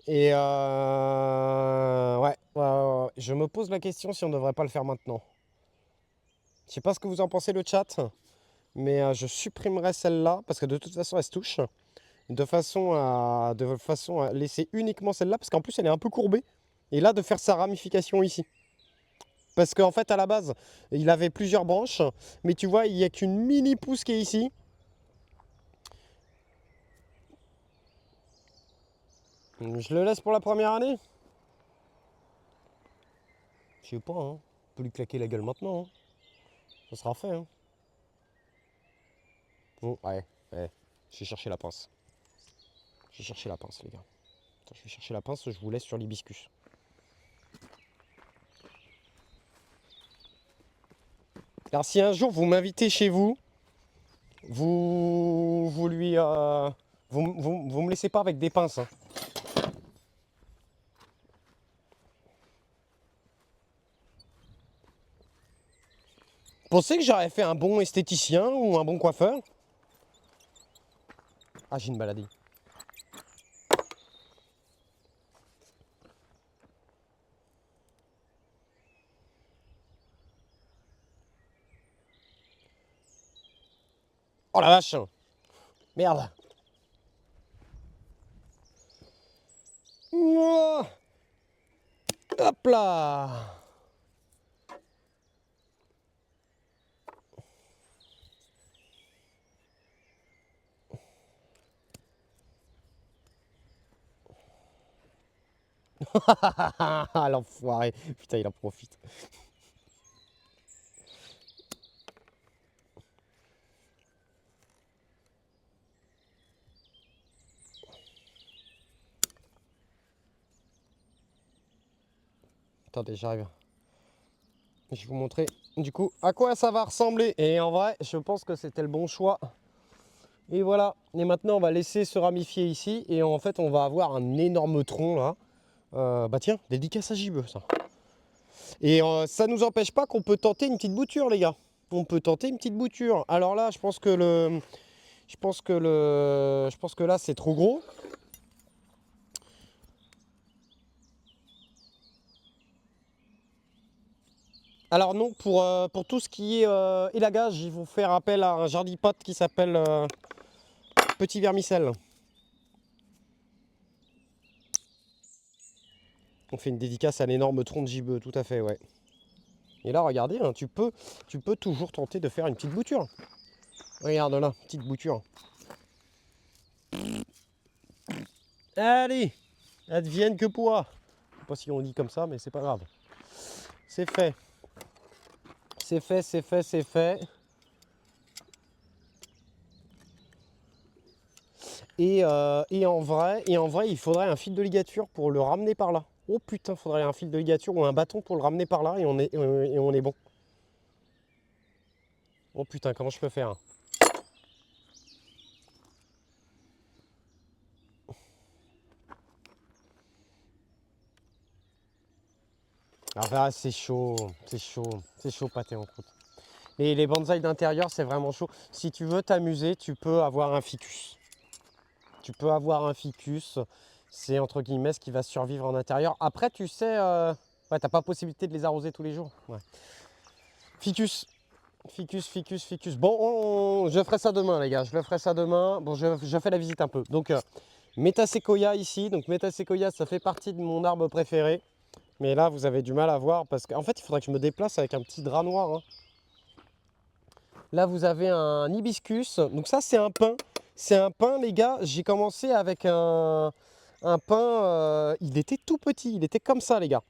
Et ouais, je me pose la question si on ne devrait pas le faire maintenant. Je sais pas ce que vous en pensez le chat, mais je supprimerai celle-là parce que de toute façon elle se touche. De façon à laisser uniquement celle-là parce qu'en plus elle est un peu courbée. Et là de faire sa ramification ici. Parce qu'en fait à la base il avait plusieurs branches, mais tu vois il n'y a qu'une mini pousse qui est ici. Je le laisse pour la première année. Je sais pas, hein. On peut lui claquer la gueule maintenant, hein. Ça sera fait, hein. Bon, ouais. Je vais chercher la pince. Je vais chercher la pince, les gars. Attends, je vais chercher la pince, je vous laisse sur l'hibiscus. Alors, si un jour vous m'invitez chez vous, vous lui. Vous me laissez pas avec des pinces, hein. Pensez que j'aurais fait un bon esthéticien ou un bon coiffeur? Ah, j'ai une maladie. Oh la vache! Merde! Ouah. Hop là! L'enfoiré! Putain, il en profite. Attendez, j'arrive. Je vais vous montrer du coup à quoi ça va ressembler. Et en vrai, je pense que c'était le bon choix. Et voilà. Et maintenant, on va laisser se ramifier ici. Et en fait, on va avoir un énorme tronc là. Bah tiens, dédicace à JB, ça. Et ça nous empêche pas qu'on peut tenter une petite bouture, les gars. On peut tenter une petite bouture. Alors là, je pense que là, c'est trop gros. Alors non, pour tout ce qui est élagage, ils vont faire appel à un jardipote qui s'appelle Petit Vermicelle. On fait une dédicace à l'énorme tronc de gibeux, tout à fait, ouais. Et là, regardez, hein, tu peux toujours tenter de faire une petite bouture. Regarde là, petite bouture. Allez, advienne que pourra. Je sais pas si on dit comme ça, mais c'est pas grave. C'est fait. C'est fait, c'est fait, c'est fait. Et en vrai, il faudrait un fil de ligature pour le ramener par là. Oh putain, il faudrait un fil de ligature ou un bâton pour le ramener par là et on est bon. Oh putain, comment je peux faire? Ah bah, c'est chaud pâté en croûte. Et les bonsaïs d'intérieur, c'est vraiment chaud. Si tu veux t'amuser, tu peux avoir un ficus. Tu peux avoir un ficus, c'est entre guillemets ce qui va survivre en intérieur. Après, tu sais, ouais, t'as pas possibilité de les arroser tous les jours. Ouais. Ficus, ficus. Bon, je ferai ça demain, les gars. Je le ferai ça demain. Bon, je fais la visite un peu. Donc, Metasequoia ici. Donc, Metasequoia, ça fait partie de mon arbre préféré. Mais là, vous avez du mal à voir parce qu'en fait, il faudrait que je me déplace avec un petit drap noir, hein. Là, vous avez un hibiscus. Donc ça, c'est un pin. C'est un pin, les gars. J'ai commencé avec un pin. Il était tout petit. Il était comme ça, les gars.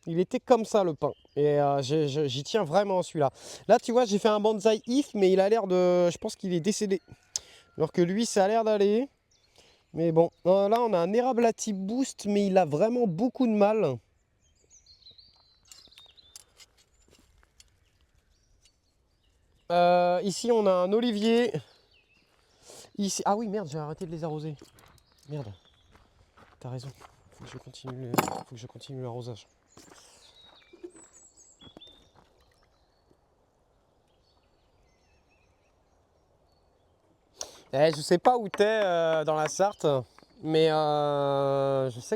Il était comme ça, le pin. Et j'y tiens vraiment, celui-là. Là, tu vois, j'ai fait un bonsaï if, mais il a l'air de... Je pense qu'il est décédé. Alors que lui, ça a l'air d'aller. Mais bon. Là, on a un Erablati Boost, mais il a vraiment beaucoup de mal. Ici, on a un olivier. Ici... Ah oui, merde, j'ai arrêté de les arroser. Merde. T'as raison. Faut que je continue l'arrosage. Je sais pas où t'es dans la Sarthe, mais je sais